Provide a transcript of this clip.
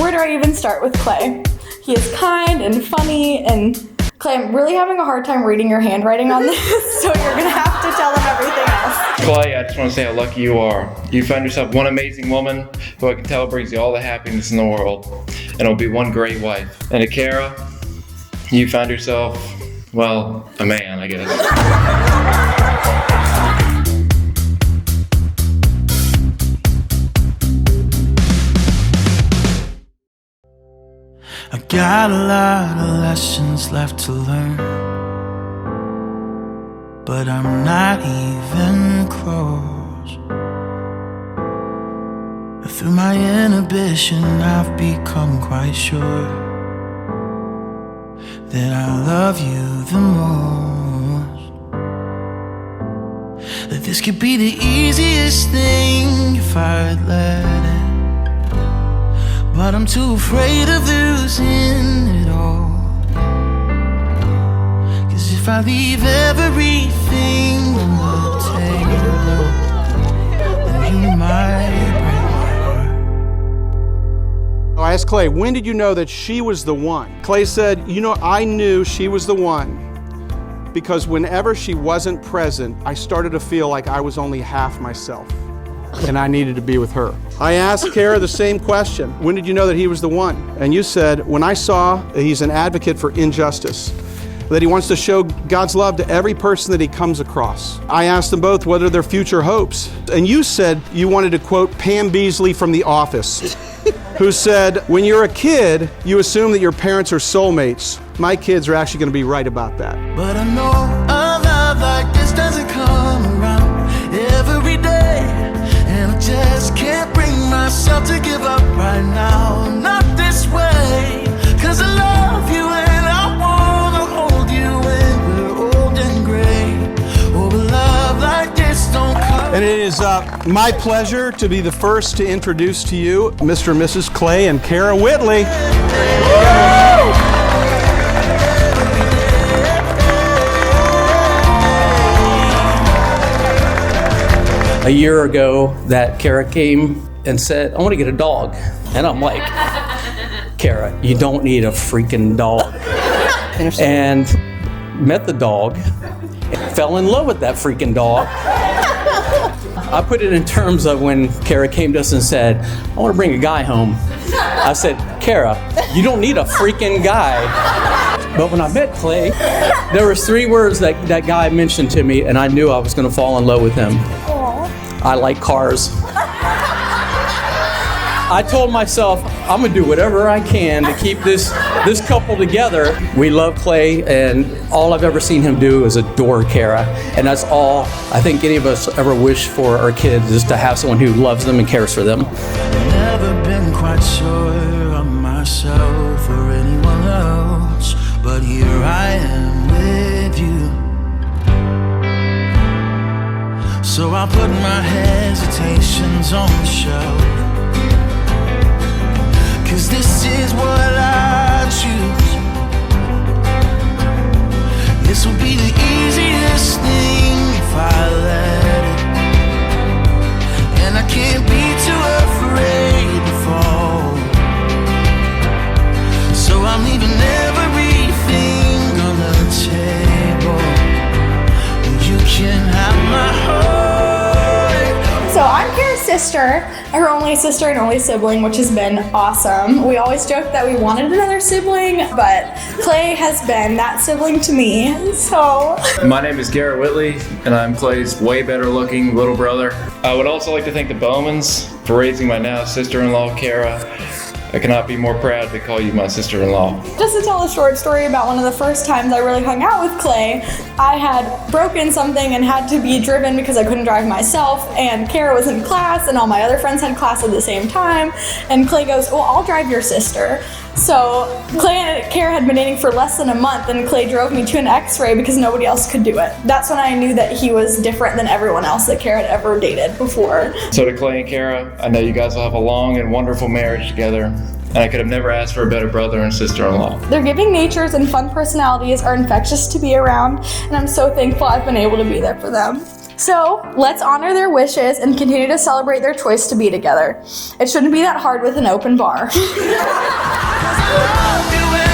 Where do I even start with Clay? He is kind and funny, and Clay, I'm really having a hard time reading your handwriting on this, so you're gonna have to tell him everything else. Clay, I just want to say how lucky you are. You found yourself one amazing woman who I can tell brings you all the happiness in the world, and will be one great wife. And to Kara, you found yourself, well, a man, I guess. I got a lot of lessons left to learn, but I'm not even close. Through my inhibition, I've become quite sure that I love you the most. That this could be the easiest thing if I'd let it, but I'm too afraid of losing it all. 'Cause if I leave everything on the table, then you might break my heart. I asked Clay, when did you know that she was the one? Clay said, I knew she was the one because whenever she wasn't present, I started to feel like I was only half myself. And I needed to be with her. I asked Kara the same question. When did you know that he was the one? And you said, when I saw he's an advocate for injustice, that he wants to show God's love to every person that he comes across. I asked them both what are their future hopes. And you said you wanted to quote Pam Beasley from The Office, who said, when you're a kid, you assume that your parents are soulmates. My kids are actually going to be right about that. But I know a love like this doesn't come around every day. And I just can't bring myself to give up right now. Not this way, 'cause I love you and I wanna hold you when we're old and gray. Oh, a love like this don't come. And it is my pleasure to be the first to introduce to you Mr. and Mrs. Clay and Kara Whitley. A year ago that Kara came and said, I want to get a dog. And I'm like, Kara, you don't need a freaking dog. And met the dog, and fell in love with that freaking dog. I put it in terms of when Kara came to us and said, I want to bring a guy home. I said, Kara, you don't need a freaking guy. But when I met Clay, there was 3 words that guy mentioned to me, and I knew I was going to fall in love with him. I like cars. I told myself, I'm gonna do whatever I can to keep this couple together. We love Clay, and all I've ever seen him do is adore Kara. And that's all I think any of us ever wish for our kids, is to have someone who loves them and cares for them. Never been quite sure of myself or anyone else, but here I am with you. So I put my hesitations on the shelf, 'cause this is what I choose. This will be the easiest thing if I let it, and I can't be too afraid to fall. So I'm leaving everything on the table. You can have my heart. So I'm Kara's sister, her only sister and only sibling, which has been awesome. We always joke that we wanted another sibling, but Clay has been that sibling to me, so. My name is Garrett Whitley, and I'm Clay's way better looking little brother. I would also like to thank the Bowmans for raising my now sister-in-law, Kara. I cannot be more proud to call you my sister-in-law. Just to tell a short story about one of the first times I really hung out with Clay, I had broken something and had to be driven because I couldn't drive myself, and Kara was in class and all my other friends had class at the same time, and Clay goes, well, I'll drive your sister. So Clay and Kara had been dating for less than a month, and Clay drove me to an x-ray because nobody else could do it. That's when I knew that he was different than everyone else that Kara had ever dated before. So to Clay and Kara, I know you guys will have a long and wonderful marriage together, and I could have never asked for a better brother and sister-in-law. Their giving natures and fun personalities are infectious to be around, and I'm so thankful I've been able to be there for them. So let's honor their wishes and continue to celebrate their choice to be together. It shouldn't be that hard with an open bar. I love you